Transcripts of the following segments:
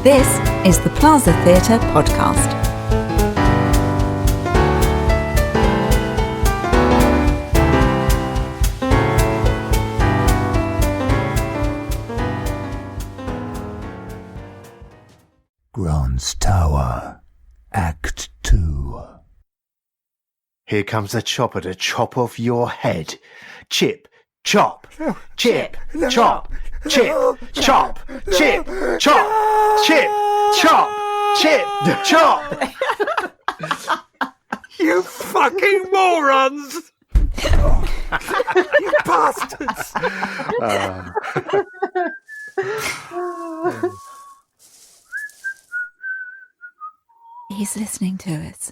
This is the Plaza Theatre podcast. Grant's Tower, Act 2. Here comes the chopper to chop off your head. Chip, chop, chip, chop, chip, chop, chip, chop, chip, chop, chip, chop. You fucking morons! You bastards! He's listening to us.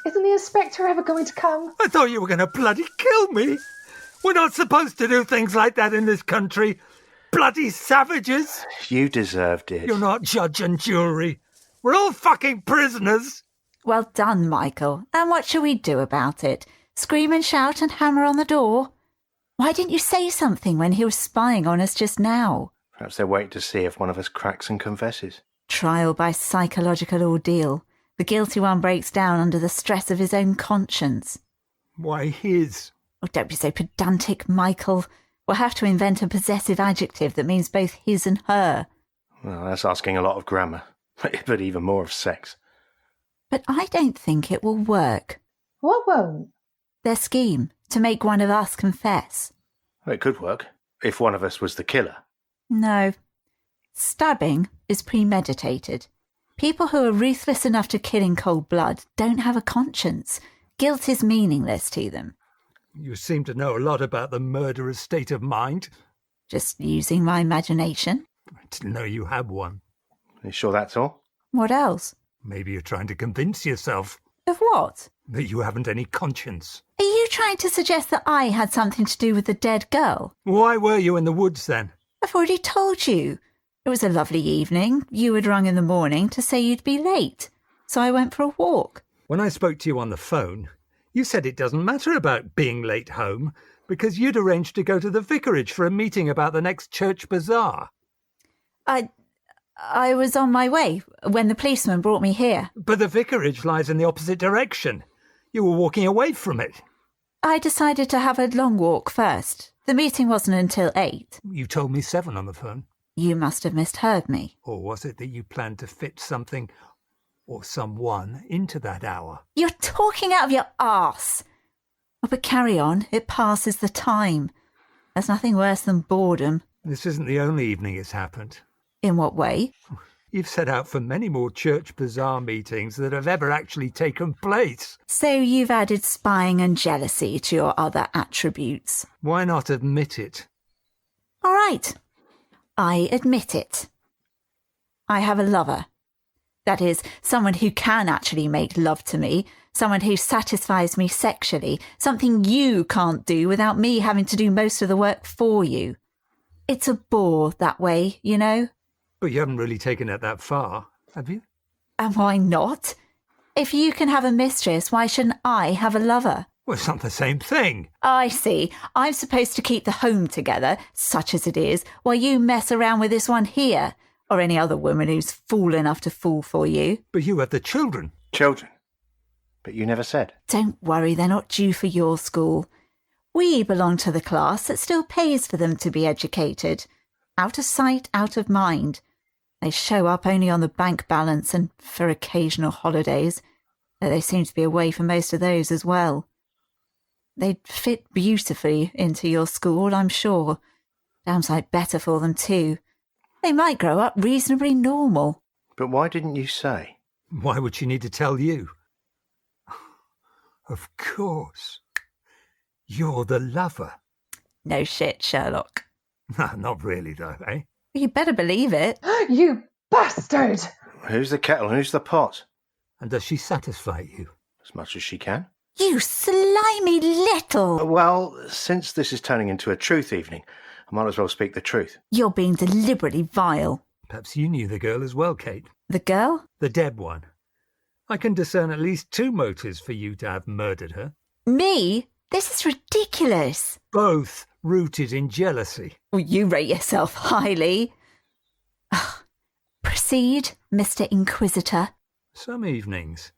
Isn't the inspector ever going to come? I thought you were going to bloody kill me. We're not supposed to do things like that in this country. Bloody savages. You deserved it. You're not judge and jury. We're all fucking prisoners. Well done, Michael. And what shall we do about it? Scream and shout and hammer on the door? Why didn't you say something when he was spying on us just now? Perhaps they're waiting to see if one of us cracks and confesses. Trial by psychological ordeal. The guilty one breaks down under the stress of his own conscience. Why his? Oh, don't be so pedantic, Michael. We'll have to invent a possessive adjective that means both his and her. Well, that's asking a lot of grammar, but even more of sex. But I don't think it will work. What won't? Their scheme, to make one of us confess. Well, it could work, if one of us was the killer. No. Stabbing is premeditated. People who are ruthless enough to kill in cold blood don't have a conscience. Guilt is meaningless to them. You seem to know a lot about the murderer's state of mind. Just using my imagination. I didn't know you had one. Are you sure that's all? What else? Maybe you're trying to convince yourself Of what? that you haven't any conscience. Are you trying to suggest that I had something to do with the dead girl? Why were you in the woods then? I've already told you. It was a lovely evening. You had rung in the morning to say you'd be late. So I went for a walk. When I spoke to you on the phone, you said it doesn't matter about being late home because you'd arranged to go to the vicarage for a meeting about the next church bazaar. I was on my way when the policeman brought me here. But the vicarage lies in the opposite direction. You were walking away from it. I decided to have a long walk first. The meeting wasn't until 8. You told me 7 on the phone. You must have misheard me. Or was it that you planned to fit something or someone into that hour? You're talking out of your arse. Oh, but carry on. It passes the time. There's nothing worse than boredom. This isn't the only evening it's happened. In what way? You've set out for many more church bazaar meetings that have ever actually taken place. So you've added spying and jealousy to your other attributes. Why not admit it? All right. I admit it. I have a lover. That is, someone who can actually make love to me, someone who satisfies me sexually, something you can't do without me having to do most of the work for you. It's a bore that way, you know? But you haven't really taken it that far, have you? And why not? If you can have a mistress, why shouldn't I have a lover? Well, it's not the same thing. I see. I'm supposed to keep the home together, such as it is, while you mess around with this one here, or any other woman who's fool enough to fall for you. But you have the children. Children. But you never said. Don't worry, they're not due for your school. We belong to the class that still pays for them to be educated. Out of sight, out of mind. They show up only on the bank balance and for occasional holidays, though they seem to be away for most of those as well. They'd fit beautifully into your school, I'm sure. Damn sight better for them too. They might grow up reasonably normal. But why didn't you say? Why would she need to tell you? Of course. You're the lover. No shit, Sherlock. Not really, though, eh? You better believe it. You bastard! Who's the kettle and who's the pot? And does she satisfy you? As much as she can. You slimy little... Well, since this is turning into a truth evening, I might as well speak the truth. You're being deliberately vile. Perhaps you knew the girl as well, Kate. The girl? The dead one. I can discern at least 2 motives for you to have murdered her. Me? This is ridiculous. Both rooted in jealousy. Well, you rate yourself highly. Proceed, Mr. Inquisitor. Some evenings,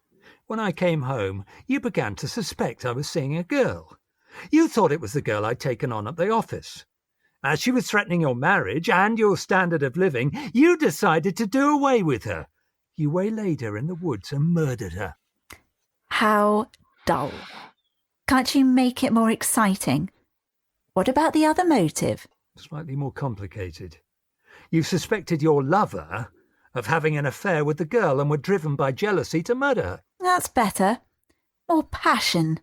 when I came home, you began to suspect I was seeing a girl. You thought it was the girl I'd taken on at the office. As she was threatening your marriage and your standard of living, you decided to do away with her. You waylaid her in the woods and murdered her. How dull. Can't you make it more exciting? What about the other motive? Slightly more complicated. You suspected your lover of having an affair with the girl and were driven by jealousy to murder her. That's better. More passion.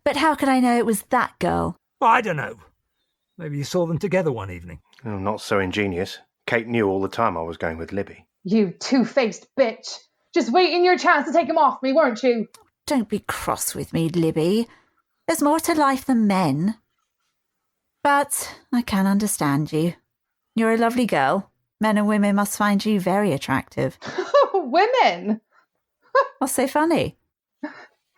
But how could I know it was that girl? Well, I don't know. Maybe you saw them together one evening. Oh, not so ingenious. Kate knew all the time I was going with Libby. You two-faced bitch. Just waiting your chance to take him off me, weren't you? Don't be cross with me, Libby. There's more to life than men. But I can understand you. You're a lovely girl. Men and women must find you very attractive. Women? What's so funny?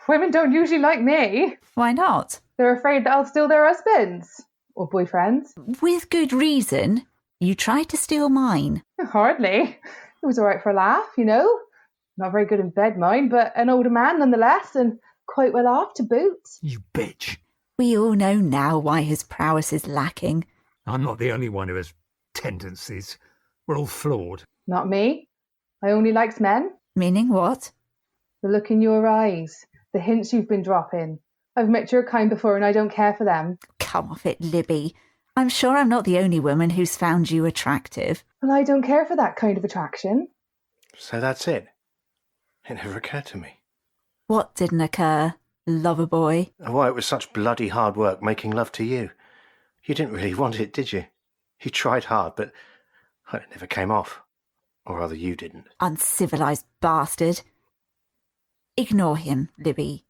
Women don't usually like me. Why not? They're afraid that I'll steal their husbands. Or boyfriends. With good reason. You tried to steal mine. Hardly. It was all right for a laugh, you know. Not very good in bed, mind, but an older man nonetheless, and quite well off to boot. You bitch. We all know now why his prowess is lacking. I'm not the only one who has tendencies. We're all flawed. Not me. I only likes men. Meaning what? The look in your eyes. The hints you've been dropping. I've met your kind before and I don't care for them. Come off it, Libby. I'm sure I'm not the only woman who's found you attractive. Well, I don't care for that kind of attraction. So that's it. It never occurred to me. What didn't occur, lover boy? Why it was such bloody hard work making love to you. You didn't really want it, did you? You tried hard, but it never came off. Or rather, you didn't. Uncivilized bastard. Ignore him, Libby.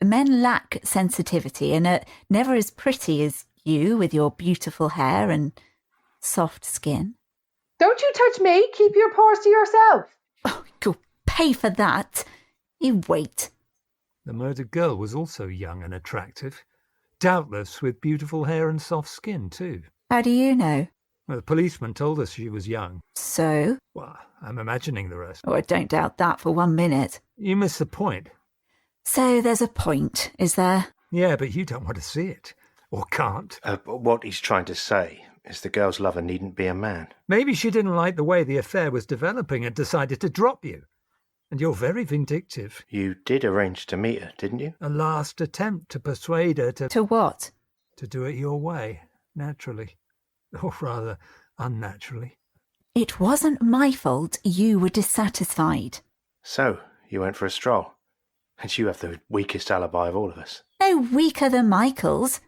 Men lack sensitivity and are never as pretty as you with your beautiful hair and soft skin. Don't you touch me. Keep your paws to yourself. Oh, you'll pay for that. You wait. The murdered girl was also young and attractive. Doubtless with beautiful hair and soft skin, too. How do you know? Well, the policeman told us she was young. So? Well, I'm imagining the rest. Oh, I don't doubt that for 1 minute. You miss the point. So there's a point, is there? Yeah, but you don't want to see it. Or can't. What he's trying to say is the girl's lover needn't be a man. Maybe she didn't like the way the affair was developing and decided to drop you. And you're very vindictive. You did arrange to meet her, didn't you? A last attempt to persuade her to... To what? To do it your way, naturally. Or rather, unnaturally. It wasn't my fault you were dissatisfied. So, you went for a stroll. And you have the weakest alibi of all of us. No weaker than Michael's.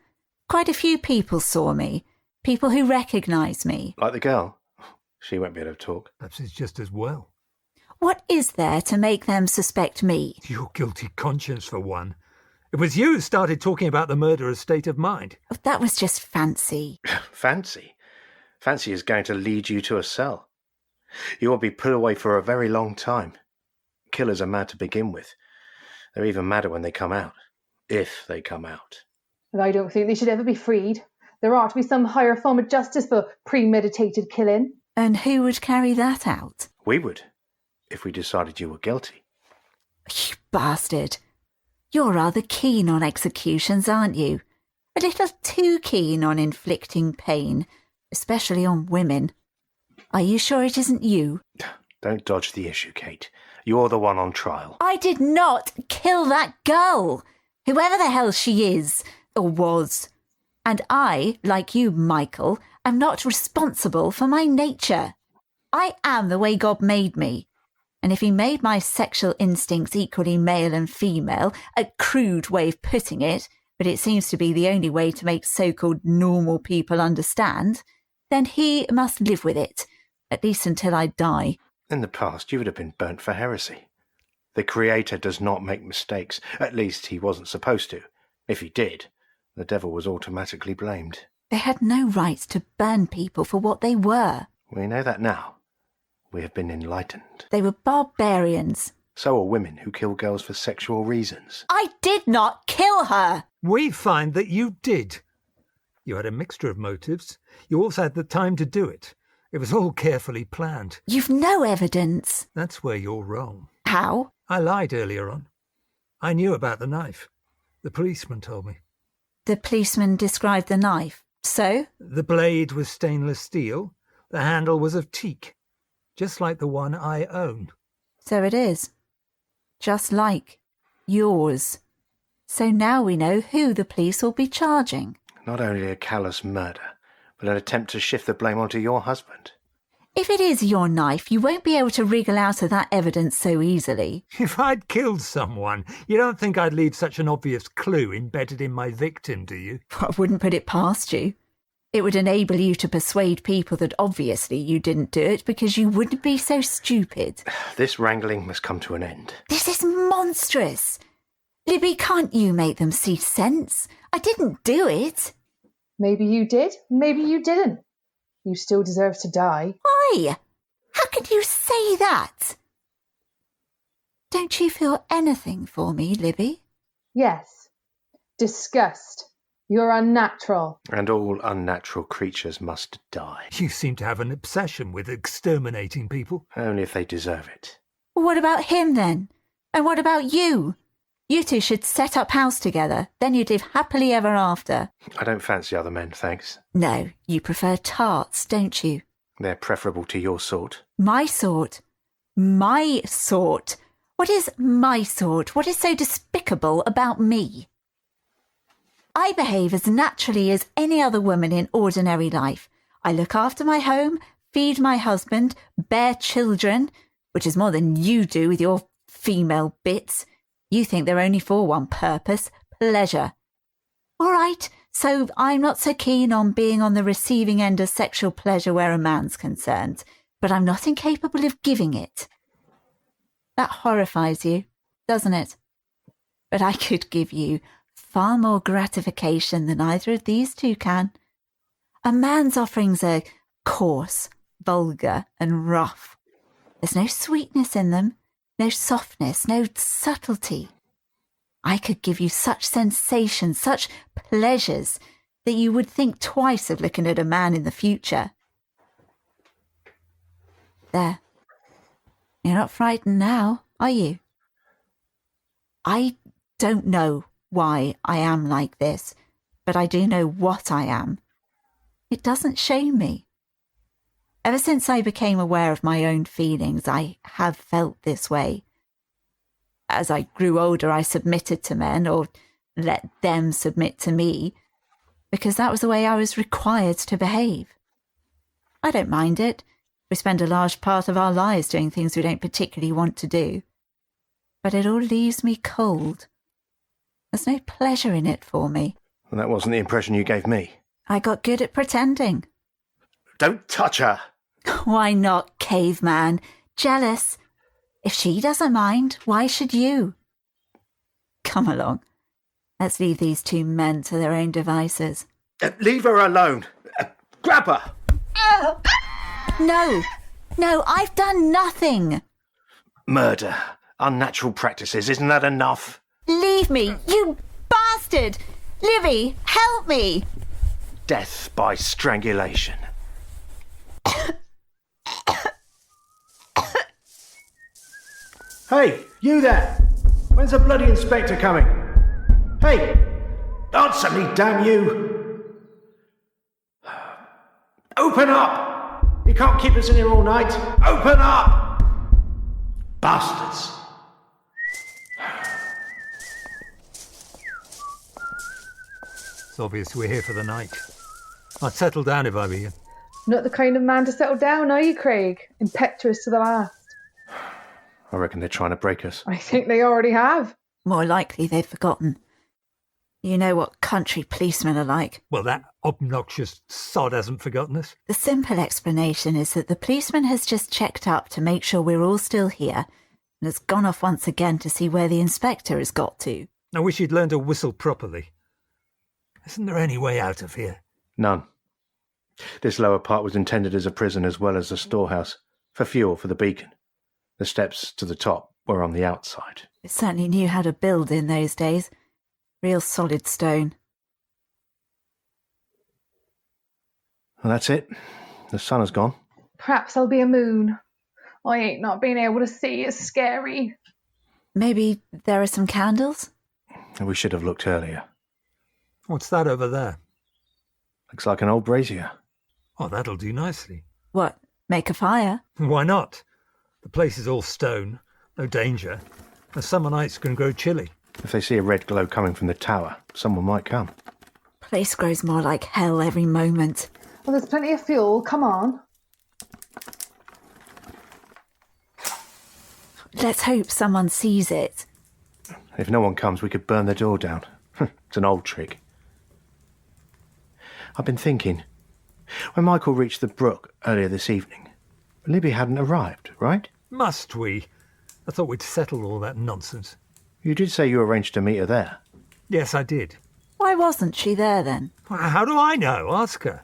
Quite a few people saw me. People who recognised me. Like the girl. She won't be able to talk. Perhaps it's just as well. What is there to make them suspect me? Your guilty conscience, for one. It was you who started talking about the murderer's state of mind. Oh, that was just fancy. Fancy? Fancy is going to lead you to a cell. You will be put away for a very long time. Killers are mad to begin with. They're even madder when they come out. If they come out. And I don't think they should ever be freed. There ought to be some higher form of justice for premeditated killing. And who would carry that out? We would, if we decided you were guilty. You bastard. You're rather keen on executions, aren't you? A little too keen on inflicting pain, especially on women. Are you sure it isn't you? Don't dodge the issue, Kate. You're the one on trial. I did not kill that girl, whoever the hell she is, or was. And I, like you, Michael, am not responsible for my nature. I am the way God made me. And if he made my sexual instincts equally male and female, a crude way of putting it, but it seems to be the only way to make so-called normal people understand, then he must live with it, at least until I die. In the past, you would have been burnt for heresy. The Creator does not make mistakes. At least he wasn't supposed to. If he did, the devil was automatically blamed. They had no right to burn people for what they were. We know that now. We have been enlightened. They were barbarians. So are women who kill girls for sexual reasons. I did not kill her! We find that you did. You had a mixture of motives. You also had the time to do it. It was all carefully planned. You've no evidence. That's where you're wrong. How? I lied earlier on. I knew about the knife. The policeman told me. The policeman described the knife. So? The blade was stainless steel. The handle was of teak, just like the one I own. So it is. Just like yours. So now we know who the police will be charging. Not only a callous murder, but an attempt to shift the blame onto your husband. If it is your knife, you won't be able to wriggle out of that evidence so easily. If I'd killed someone, you don't think I'd leave such an obvious clue embedded in my victim, do you? I wouldn't put it past you. It would enable you to persuade people that obviously you didn't do it because you wouldn't be so stupid. This wrangling must come to an end. This is monstrous. Libby, can't you make them see sense? I didn't do it. Maybe you did, maybe you didn't. You still deserve to die. Why? How can you say that? Don't you feel anything for me, Libby? Yes. Disgust. You're unnatural. And all unnatural creatures must die. You seem to have an obsession with exterminating people. Only if they deserve it. What about him then? And what about you? You two should set up house together. Then you'd live happily ever after. I don't fancy other men, thanks. No, you prefer tarts, don't you? They're preferable to your sort. My sort? My sort? What is my sort? What is so despicable about me? I behave as naturally as any other woman in ordinary life. I look after my home, feed my husband, bear children, which is more than you do with your female bits. You think they're only for one purpose, pleasure. All right, so I'm not so keen on being on the receiving end of sexual pleasure where a man's concerned, but I'm not incapable of giving it. That horrifies you, doesn't it? But I could give you far more gratification than either of these two can. A man's offerings are coarse, vulgar, and rough. There's no sweetness in them. No softness, no subtlety. I could give you such sensations, such pleasures, that you would think twice of looking at a man in the future. There. You're not frightened now, are you? I don't know why I am like this, but I do know what I am. It doesn't shame me. Ever since I became aware of my own feelings, I have felt this way. As I grew older, I submitted to men, or let them submit to me, because that was the way I was required to behave. I don't mind it. We spend a large part of our lives doing things we don't particularly want to do. But it all leaves me cold. There's no pleasure in it for me. And that wasn't the impression you gave me. I got good at pretending. Don't touch her! Why not, caveman? Jealous? If she doesn't mind, why should you? Come along. Let's leave these two men to their own devices. Leave her alone! Grab her! No, I've done nothing. Murder. Unnatural practices. Isn't that enough? Leave me, you bastard! Libby, help me! Death by strangulation. Hey, you there! When's the bloody inspector coming? Hey! Answer me, damn you! Open up! You can't keep us in here all night! Open up! Bastards! It's obvious we're here for the night. I'd settle down if I were you. Not the kind of man to settle down, are you, Craig? Impetuous to the last. I reckon they're trying to break us. I think they already have. More likely they've forgotten. You know what country policemen are like. Well, that obnoxious sod hasn't forgotten us. The simple explanation is that the policeman has just checked up to make sure we're all still here and has gone off once again to see where the inspector has got to. I wish he'd learned to whistle properly. Isn't there any way out of here? None. This lower part was intended as a prison as well as a storehouse, for fuel for the beacon. The steps to the top were on the outside. It certainly knew how to build in those days. Real solid stone. Well, that's it. The sun has gone. Perhaps there'll be a moon. I ain't not being able to see. It's scary. Maybe there are some candles? We should have looked earlier. What's that over there? Looks like an old brazier. Oh, that'll do nicely. What, make a fire? Why not? The place is all stone. No danger. The summer nights can grow chilly. If they see a red glow coming from the tower, someone might come. Place grows more like hell every moment. Well, there's plenty of fuel. Come on. Let's hope someone sees it. If no one comes, we could burn the door down. It's an old trick. I've been thinking, when Michael reached the brook earlier this evening, Libby hadn't arrived, right? Must we? I thought we'd settled all that nonsense. You did say you arranged to meet her there. Yes, I did. Why wasn't she there then? How do I know? Ask her.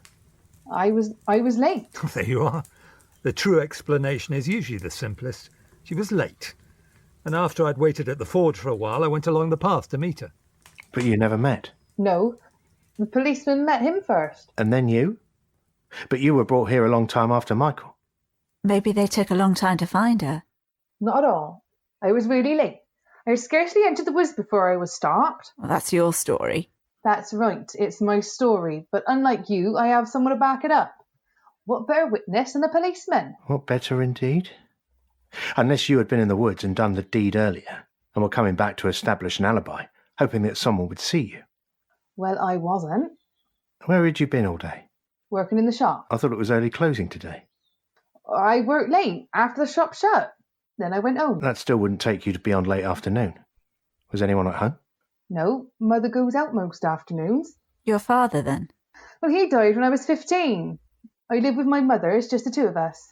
I was late. There you are. The true explanation is usually the simplest. She was late. And after I'd waited at the forge for a while, I went along the path to meet her. But you never met. No, the policeman met him first. And then you? But you were brought here a long time after Michael. Maybe they took a long time to find her. Not at all. I was really late. I had scarcely entered the woods before I was stopped. Well, that's your story. That's right, it's my story. But unlike you, I have someone to back it up. What better witness than a policeman? What better indeed? Unless you had been in the woods and done the deed earlier, and were coming back to establish an alibi, hoping that someone would see you. Well, I wasn't. Where had you been all day? Working in the shop. I thought it was early closing today. I worked late after the shop shut. Then I went home. That still wouldn't take you to beyond late afternoon. Was anyone at home? No, Mother goes out most afternoons. Your father, then? Well, he died when I was 15. I live with my mother, it's just the two of us.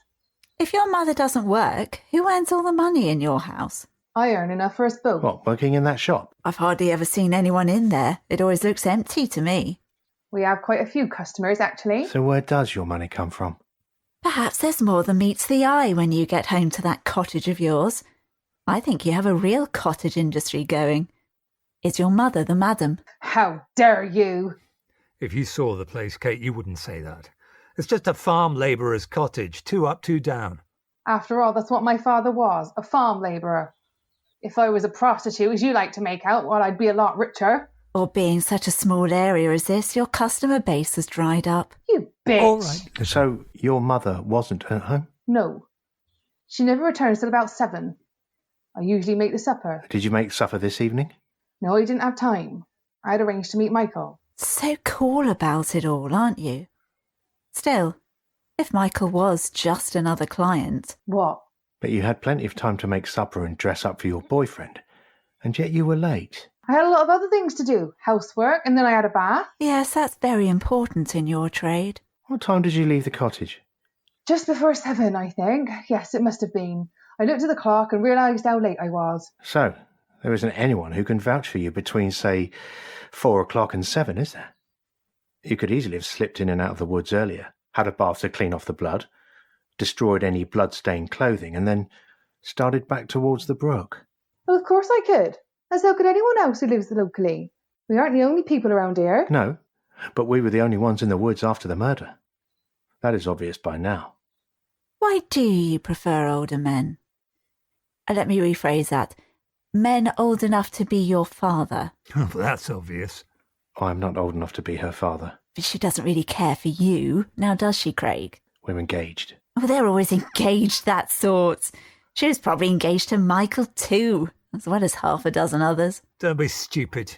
If your mother doesn't work, who earns all the money in your house? I earn enough for us both. What, working in that shop? I've hardly ever seen anyone in there. It always looks empty to me. We have quite a few customers, actually. So where does your money come from? Perhaps there's more than meets the eye when you get home to that cottage of yours. I think you have a real cottage industry going. Is your mother the madam? How dare you? If you saw the place, Kate, you wouldn't say that. It's just a farm labourer's cottage, 2 up, 2 down. After all, that's what my father was, a farm labourer. If I was a prostitute, as you like to make out, well, I'd be a lot richer. Or being such a small area as this, your customer base has dried up. You bitch. All right. So your mother wasn't at home? No. She never returns till about 7. I usually make the supper. Did you make supper this evening? No, I didn't have time. I had arranged to meet Michael. So cool about it all, aren't you? Still, if Michael was just another client... What? But you had plenty of time to make supper and dress up for your boyfriend, and yet you were late. I had a lot of other things to do. Housework, and then I had a bath. Yes, that's very important in your trade. What time did you leave the cottage? Just before 7, I think. Yes, it must have been. I looked at the clock and realised how late I was. So, there isn't anyone who can vouch for you between, say, 4 o'clock and 7, is there? You could easily have slipped in and out of the woods earlier, had a bath to clean off the blood, destroyed any blood-stained clothing, and then started back towards the brook. Well, of course I could. As so could anyone else who lives locally. We aren't the only people around here. No, but we were the only ones in the woods after the murder. That is obvious by now. Why do you prefer older men? Let me rephrase that. Men old enough to be your father. Oh, that's obvious. I'm not old enough to be her father. But she doesn't really care for you, now does she, Craig? We're engaged. Oh, they're always engaged, that sort. She was probably engaged to Michael too, as well as half a dozen others. Don't be stupid.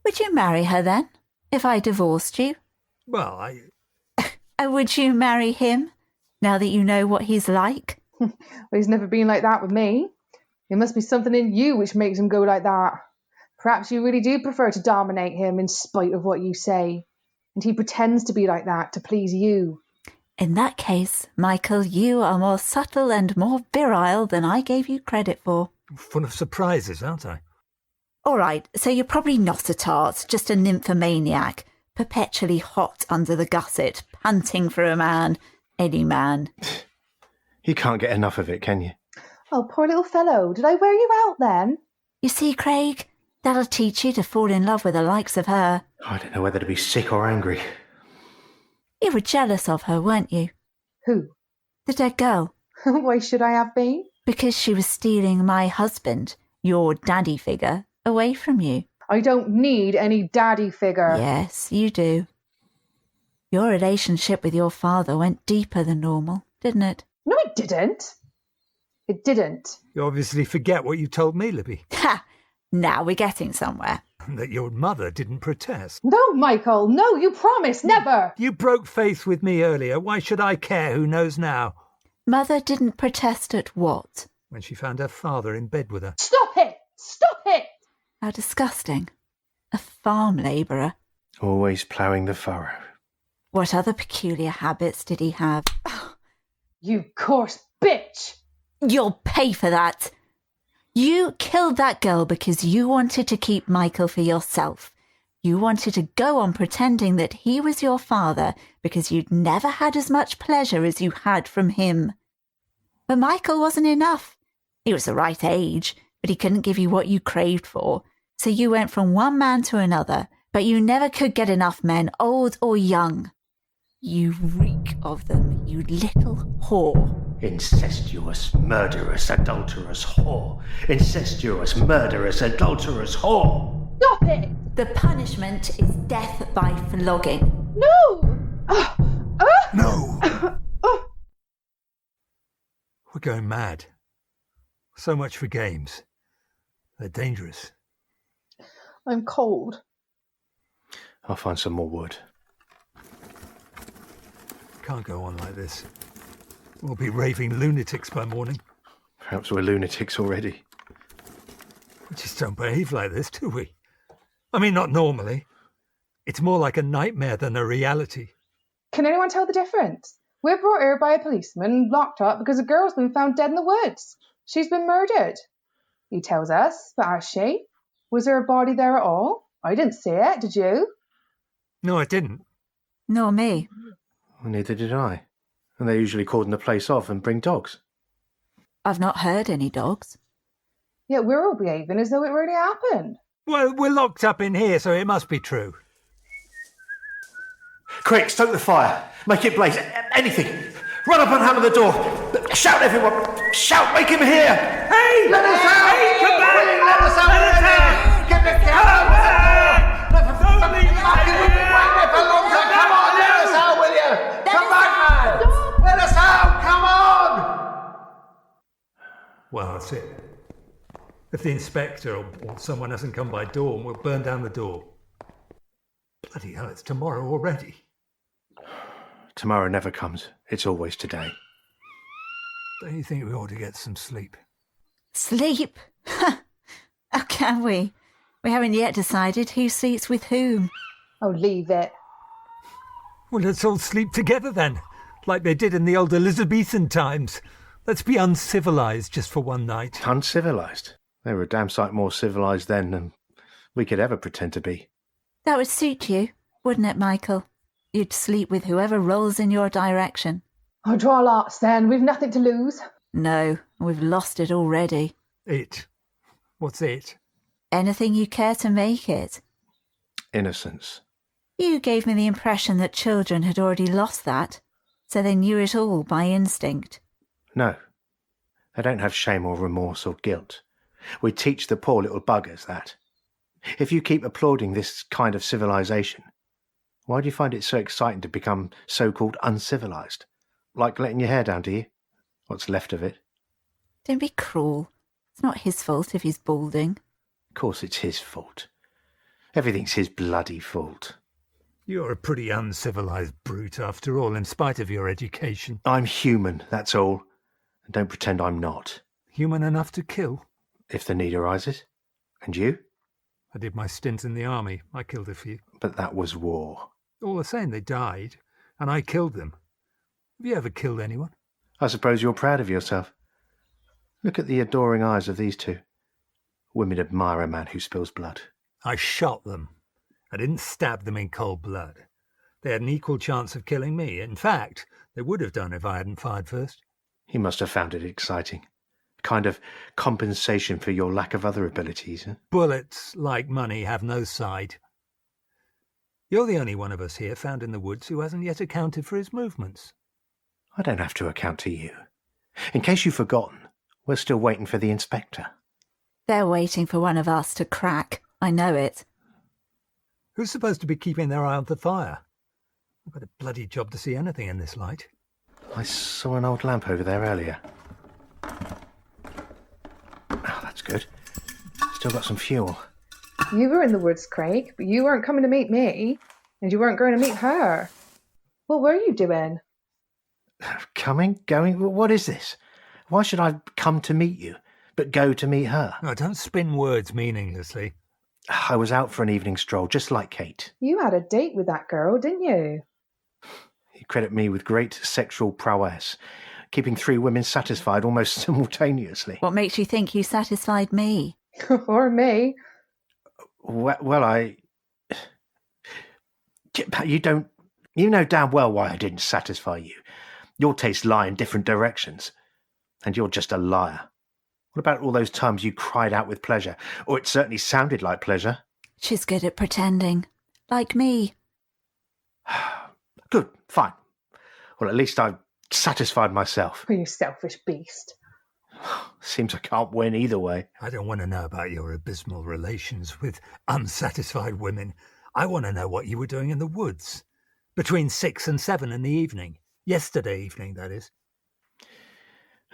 Would you marry her then, if I divorced you? Well, Would you marry him, now that you know what he's like? Well, he's never been like that with me. There must be something in you which makes him go like that. Perhaps you really do prefer to dominate him in spite of what you say. And he pretends to be like that to please you. In that case, Michael, you are more subtle and more virile than I gave you credit for. full of surprises, aren't I? All right, so you're probably not a tart, just a nymphomaniac, perpetually hot under the gusset, panting for a man, any man. You can't get enough of it, can you? Oh, poor little fellow. Did I wear you out then? You see, Craig, that'll teach you to fall in love with the likes of her. I don't know whether to be sick or angry. You were jealous of her, weren't you? Who? The dead girl. Why should I have been? Because she was stealing my husband, your daddy figure, away from you. I don't need any daddy figure. Yes, you do. Your relationship with your father went deeper than normal, didn't it? No, it didn't. It didn't. You obviously forget what you told me, Libby. Ha! Now we're getting somewhere. That your mother didn't protest. No, Michael, no, you promised, never. You broke faith with me earlier. Why should I care? Who knows now? Mother didn't protest at what? When she found her father in bed with her. Stop it! Stop it! How disgusting. A farm labourer. Always ploughing the furrow. What other peculiar habits did he have? You coarse bitch! You'll pay for that. You killed that girl because you wanted to keep Michael for yourself. You wanted to go on pretending that he was your father because you'd never had as much pleasure as you had from him. But Michael wasn't enough. He was the right age, but he couldn't give you what you craved for. So you went from one man to another, but you never could get enough men, old or young. You reek of them, you little whore. Incestuous, murderous, adulterous whore. Incestuous, murderous, adulterous whore. Stop it! The punishment is death by flogging. No! No! We're going mad. So much for games. They're dangerous. I'm cold. I'll find some more wood. Can't go on like this. We'll be raving lunatics by morning. Perhaps we're lunatics already. We just don't behave like this, do we? I mean, not normally. It's more like a nightmare than a reality. Can anyone tell the difference? We're brought here by a policeman and locked up because a girl's been found dead in the woods. She's been murdered. He tells us, but has she? Was there a body there at all? I didn't see it, did you? No, I didn't. Nor me. Well, neither did I. And they usually cordon the place off and bring dogs. I've not heard any dogs. Yet we're all behaving as though it really happened. Well, we're locked up in here, so it must be true. Quick, stoke the fire. Make it blaze. Anything. Run up and hammer the door. Shout, everyone. Shout, make him hear. Hey! Let us out! Hey, come back! Quick, let us out! Let us out! Get the cat out! Don't leave us here! Come on, let us out, will you? Come back, man! Let us out! Come on! Well, that's it. If the inspector or someone hasn't come by dawn, we'll burn down the door. Bloody hell, it's tomorrow already. Tomorrow never comes. It's always today. Don't you think we ought to get some sleep? Sleep? How can we? We haven't yet decided who sleeps with whom. Oh, leave it. Well, let's all sleep together then, like they did in the old Elizabethan times. Let's be uncivilised just for one night. Uncivilised? They were a damn sight more civilised then than we could ever pretend to be. That would suit you, wouldn't it, Michael? You'd sleep with whoever rolls in your direction. Oh, draw lots then. We've nothing to lose. No, we've lost it already. It? What's it? Anything you care to make it. Innocence. You gave me the impression that children had already lost that, so they knew it all by instinct. No. They don't have shame or remorse or guilt. We teach the poor little buggers that. If you keep applauding this kind of civilization, why do you find it so exciting to become so-called uncivilized? Like letting your hair down, do you? What's left of it? Don't be cruel. It's not his fault if he's balding. Of course it's his fault. Everything's his bloody fault. You're a pretty uncivilised brute after all, in spite of your education. I'm human, that's all. And don't pretend I'm not. Human enough to kill. If the need arises. And you? I did my stint in the army. I killed a few. But that was war. All the same, they died, and I killed them. Have you ever killed anyone? I suppose you're proud of yourself. Look at the adoring eyes of these two. Women admire a man who spills blood. I shot them. I didn't stab them in cold blood. They had an equal chance of killing me. In fact, they would have done if I hadn't fired first. He must have found it exciting. A kind of compensation for your lack of other abilities. Eh? Bullets, like money, have no side. You're the only one of us here found in the woods who hasn't yet accounted for his movements. I don't have to account to you. In case you've forgotten, we're still waiting for the inspector. They're waiting for one of us to crack. I know it. Who's supposed to be keeping their eye on the fire? I've got a bloody job to see anything in this light. I saw an old lamp over there earlier. Oh, that's good. Still got some fuel. You were in the woods, Craig, but you weren't coming to meet me, and you weren't going to meet her. What were you doing? Coming? Going? What is this? Why should I come to meet you, but go to meet her? No, don't spin words meaninglessly. I was out for an evening stroll, just like Kate. You had a date with that girl, didn't you? You credit me with great sexual prowess, keeping 3 women satisfied almost simultaneously. What makes you think you satisfied me? Or me. Well, You know damn well why I didn't satisfy you. Your tastes lie in different directions. And you're just a liar. What about all those times you cried out with pleasure? Or it certainly sounded like pleasure. She's good at pretending. Like me. Good, fine. Well, at least I've satisfied myself. Oh, you selfish beast. Seems I can't win either way. I don't want to know about your abysmal relations with unsatisfied women. I want to know what you were doing in the woods. Between 6 and 7 in the evening. Yesterday evening, that is.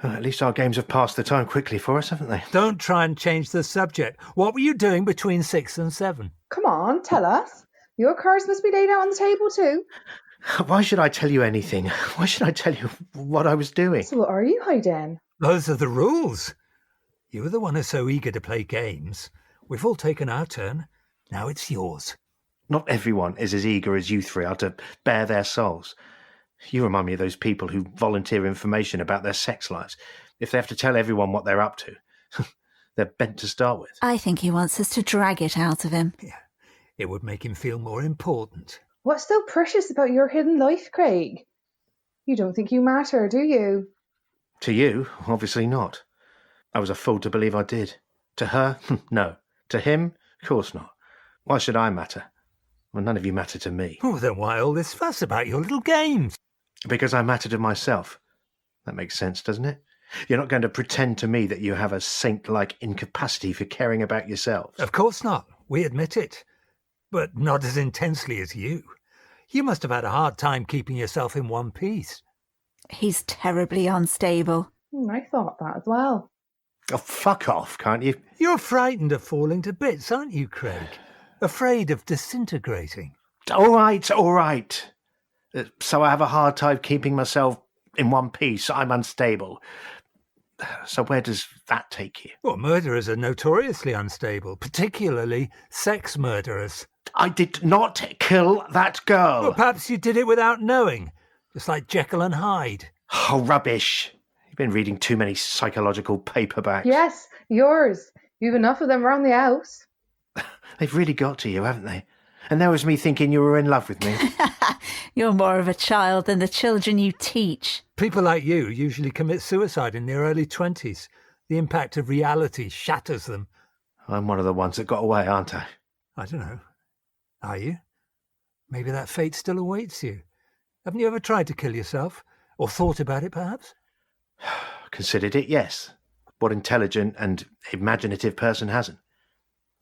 Well, at least our games have passed the time quickly for us, haven't they? Don't try and change the subject. What were you doing between 6 and 7? Come on, tell us. Your cards must be laid out on the table too. Why should I tell you anything? Why should I tell you what I was doing? So what are you hiding? Those are the rules. You were the one who's so eager to play games. We've all taken our turn. Now it's yours. Not everyone is as eager as you 3 are to bare their souls. You remind me of those people who volunteer information about their sex lives. If they have to tell everyone what they're up to, they're bent to start with. I think he wants us to drag it out of him. Yeah, it would make him feel more important. What's so precious about your hidden life, Craig? You don't think you matter, do you? To you, obviously not. I was a fool to believe I did. To her, no. To him, of course not. Why should I matter? Well, none of you matter to me. Oh, then why all this fuss about your little games? Because I matter to myself. That makes sense, doesn't it? You're not going to pretend to me that you have a saint-like incapacity for caring about yourselves. Of course not. We admit it. But not as intensely as you. You must have had a hard time keeping yourself in one piece. He's terribly unstable. I thought that as well. Oh, fuck off, can't you? You're frightened of falling to bits, aren't you, Craig? Afraid of disintegrating. All right. So I have a hard time keeping myself in one piece. I'm unstable. So where does that take you? Well, murderers are notoriously unstable, particularly sex murderers. I did not kill that girl. Well, perhaps you did it without knowing, just like Jekyll and Hyde. Oh, rubbish. You've been reading too many psychological paperbacks. Yes, yours. You've enough of them around the house. They've really got to you, haven't they? And there was me thinking you were in love with me. You're more of a child than the children you teach. People like you usually commit suicide in their early 20s. The impact of reality shatters them. I'm one of the ones that got away, aren't I? I don't know. Are you? Maybe that fate still awaits you. Haven't you ever tried to kill yourself? Or thought about it, perhaps? Considered it, yes. What intelligent and imaginative person hasn't?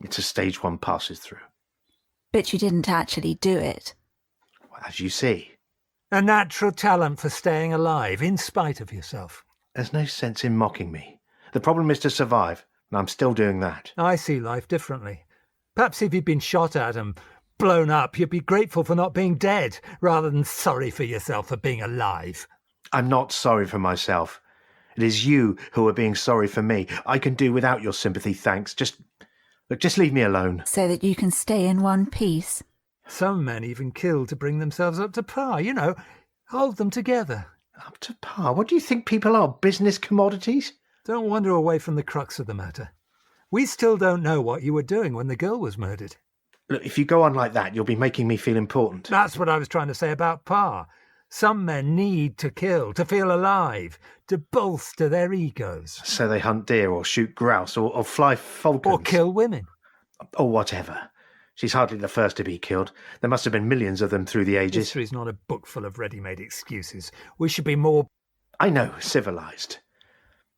It's a stage one passes through. But you didn't actually do it. Well, as you see. A natural talent for staying alive, in spite of yourself. There's no sense in mocking me. The problem is to survive, and I'm still doing that. I see life differently. Perhaps if you'd been shot at and blown up, you'd be grateful for not being dead, rather than sorry for yourself for being alive. I'm not sorry for myself. It is you who are being sorry for me. I can do without your sympathy, thanks. Just leave me alone. So that you can stay in one piece. Some men even kill to bring themselves up to par, hold them together. Up to par? What do you think people are, business commodities? Don't wander away from the crux of the matter. We still don't know what you were doing when the girl was murdered. Look, if you go on like that, you'll be making me feel important. That's what I was trying to say about par. Some men need to kill, to feel alive, to bolster their egos. So they hunt deer or shoot grouse or fly falcons. Or kill women. Or whatever. She's hardly the first to be killed. There must have been millions of them through the ages. History's not a book full of ready-made excuses. We should be more... I know, civilised.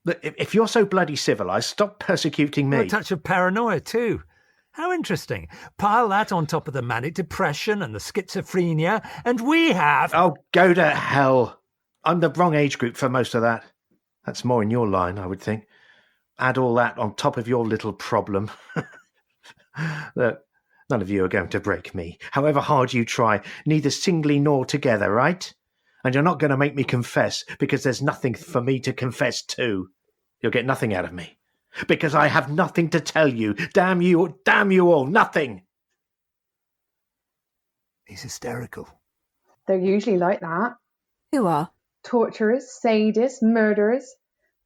Look, if you're so bloody civilised, stop persecuting me. A touch of paranoia, too. How interesting. Pile that on top of the manic depression and the schizophrenia, and we have... Oh, go to hell. I'm the wrong age group for most of that. That's more in your line, I would think. Add all that on top of your little problem. Look, none of you are going to break me. However hard you try, neither singly nor together, right? And you're not going to make me confess, because there's nothing for me to confess to. You'll get nothing out of me. Because I have nothing to tell you. Damn you all, nothing. He's hysterical. They're usually like that. Who are? Torturers, sadists, murderers.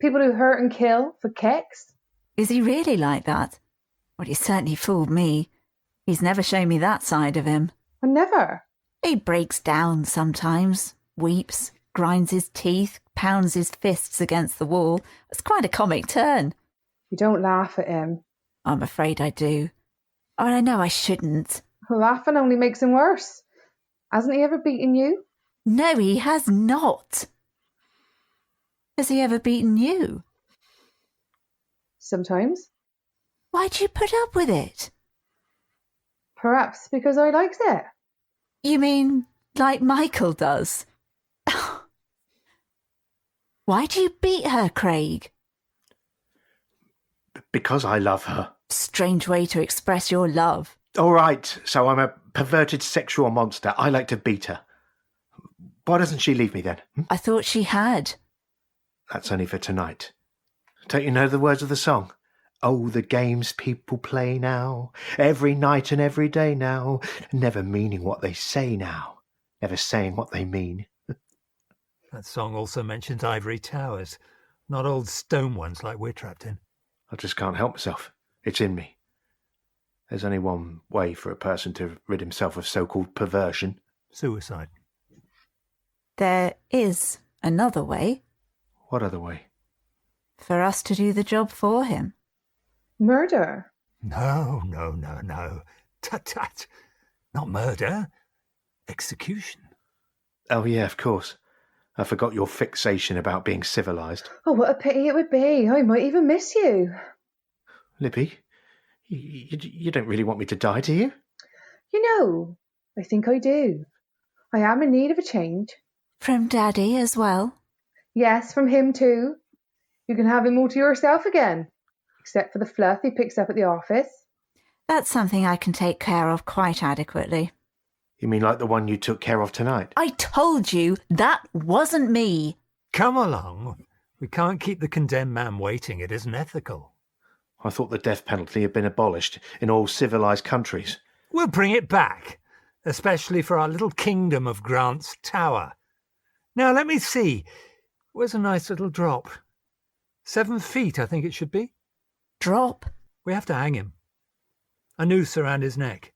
People who hurt and kill for kicks. Is he really like that? Well, he certainly fooled me. He's never shown me that side of him. I never. He breaks down sometimes, weeps, grinds his teeth, pounds his fists against the wall. It's quite a comic turn. You don't laugh at him. I'm afraid I do. Oh, I know I shouldn't. Laughing only makes him worse. Hasn't he ever beaten you? No, he has not. Has he ever beaten you? Sometimes. Why'd you put up with it? Perhaps because I liked it. You mean like Michael does? Why do you beat her, Craig? Because I love her. Strange way to express your love. All right, so I'm a perverted sexual monster. I like to beat her. Why doesn't she leave me then? I thought she had. That's only for tonight. Don't you know the words of the song? Oh, the games people play now, every night and every day now, never meaning what they say now, never saying what they mean. That song also mentions ivory towers, not old stone ones like we're trapped in. I just can't help myself. It's in me. There's only one way for a person to rid himself of so-called perversion. Suicide. There is another way. What other way? For us to do the job for him. Murder. No. Tut. Not murder. Execution. Oh, yeah, of course. I forgot your fixation about being civilised. Oh, what a pity it would be. I might even miss you. Libby, you don't really want me to die, do you? You know, I think I do. I am in need of a change. From Daddy as well? Yes, from him too. You can have him all to yourself again. Except for the fluff he picks up at the office. That's something I can take care of quite adequately. You mean like the one you took care of tonight? I told you that wasn't me. Come along. We can't keep the condemned man waiting. It isn't ethical. I thought the death penalty had been abolished in all civilised countries. We'll bring it back, especially for our little kingdom of Grant's Tower. Now, let me see. Where's a nice little drop? 7 feet, I think it should be. Drop? We have to hang him. A noose around his neck.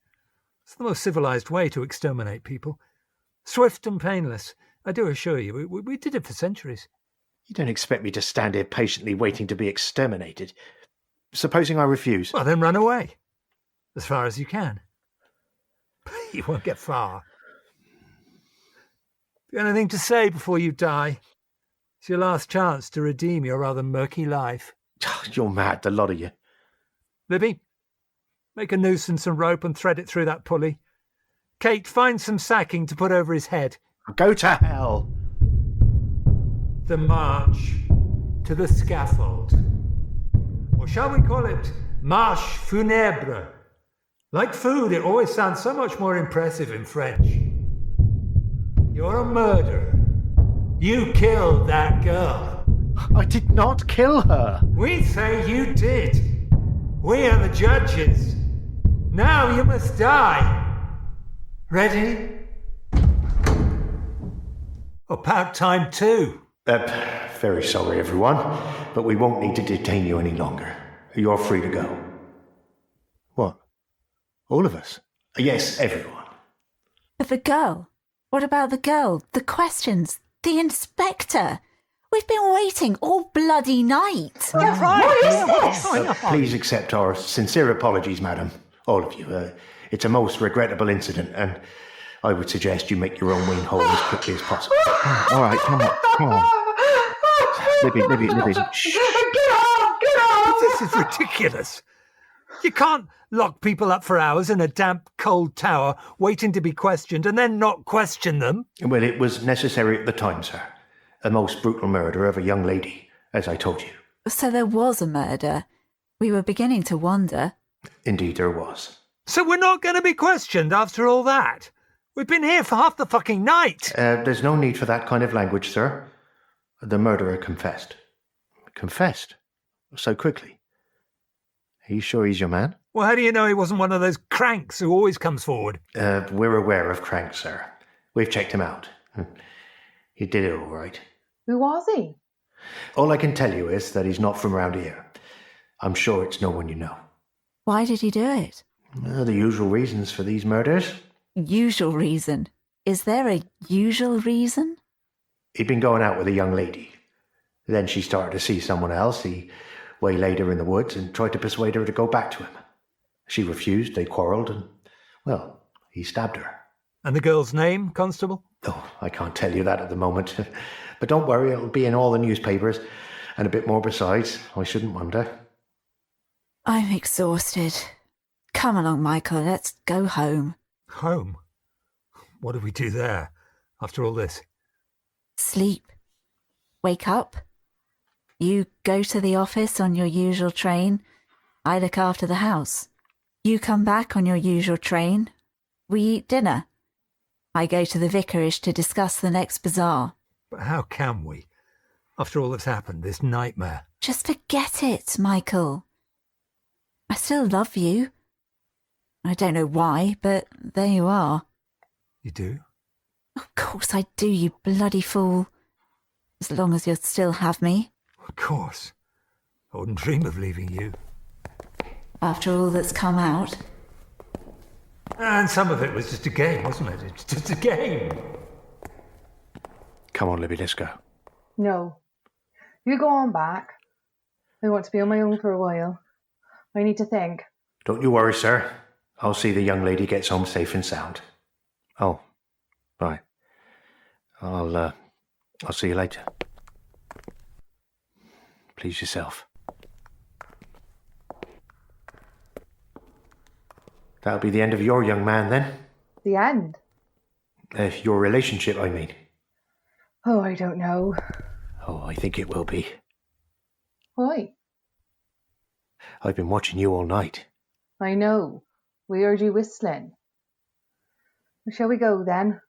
It's the most civilised way to exterminate people. Swift and painless. I do assure you, we did it for centuries. You don't expect me to stand here patiently waiting to be exterminated. Supposing I refuse? Well, then run away. As far as you can. You won't get far. Have you anything to say before you die? It's your last chance to redeem your rather murky life. You're mad, the lot of you. Libby, make a noose and some rope and thread it through that pulley. Kate, find some sacking to put over his head. Go to hell. The march to the scaffold. Or shall we call it marche funèbre? Like food, it always sounds so much more impressive in French. You're a murderer. You killed that girl. I did not kill her. We say you did. We are the judges. Now you must die. Ready? About time too. Very sorry, everyone, but we won't need to detain you any longer. You're free to go. What? All of us? Yes, everyone. But the girl? What about the girl? The questions? The inspector? We've been waiting all bloody night. What is this? Please accept our sincere apologies, madam. All of you. It's a most regrettable incident, and I would suggest you make your own way home as quickly as possible. All right, come on. Libby. Shh. Get off! This is ridiculous. You can't lock people up for hours in a damp, cold tower waiting to be questioned and then not question them. Well, it was necessary at the time, sir. A most brutal murder of a young lady, as I told you. So there was a murder. We were beginning to wonder. Indeed, there was. So we're not going to be questioned after all that? We've been here for half the fucking night. There's no need for that kind of language, sir. The murderer confessed. Confessed? So quickly? Are you sure he's your man? Well, how do you know he wasn't one of those cranks who always comes forward? We're aware of cranks, sir. We've checked him out. He did it all right. Who was he? All I can tell you is that he's not from around here. I'm sure it's no one you know. Why did he do it? The usual reasons for these murders. Usual reason? Is there a usual reason? He'd been going out with a young lady. Then she started to see someone else. He waylaid her in the woods and tried to persuade her to go back to him. She refused, they quarrelled, and, well, he stabbed her. And the girl's name, Constable? Oh, I can't tell you that at the moment. But don't worry, it'll be in all the newspapers, and a bit more besides. I shouldn't wonder. I'm exhausted. Come along, Michael, let's go home. Home? What do we do there, after all this? Sleep. Wake up. You go to the office on your usual train. I look after the house. You come back on your usual train. We eat dinner. I go to the vicarage to discuss the next bazaar. But how can we? After all that's happened, this nightmare. Just forget it, Michael. I still love you. I don't know why, but there you are. You do? Of course I do, you bloody fool. As long as you'll still have me. Of course. I wouldn't dream of leaving you. After all that's come out. And some of it was just a game, wasn't it? It's just a game. Come on, Libby, let's go. No. You go on back. I want to be on my own for a while. I need to think. Don't you worry, sir. I'll see the young lady gets home safe and sound. Oh, right. I'll see you later. Please yourself. That'll be the end of your young man, then? The end? Your relationship, I mean. Oh, I don't know. Oh, I think it will be. Why? I've been watching you all night. I know. We heard you whistling. Shall we go, then?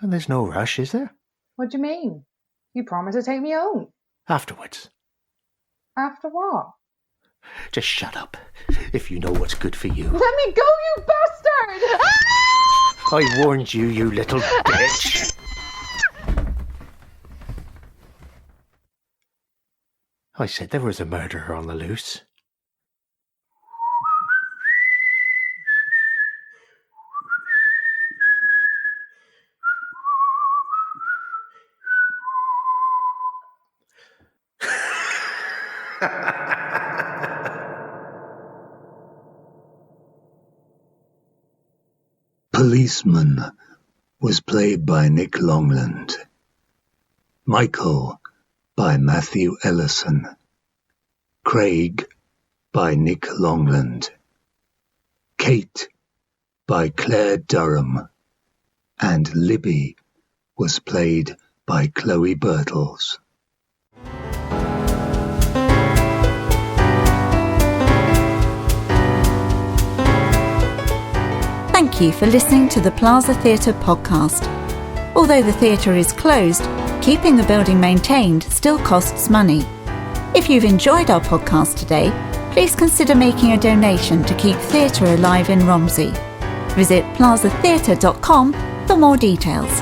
And there's no rush, is there? What do you mean? You promised to take me home. Afterwards. After what? Just shut up, if you know what's good for you. Let me go, you bastard! Ah! I warned you, you little bitch. I said there was a murderer on the loose. Policeman was played by Nick Longland. Michael by Matthew Ellison. Craig by Nick Longland. Kate by Clare Durham. And Libby was played by Chloe Birtles. Thank you for listening to the Plaza Theatre podcast. Although the theatre is closed, keeping the building maintained still costs money. If you've enjoyed our podcast today, please consider making a donation to keep theatre alive in Romsey. Visit plazatheatre.com for more details.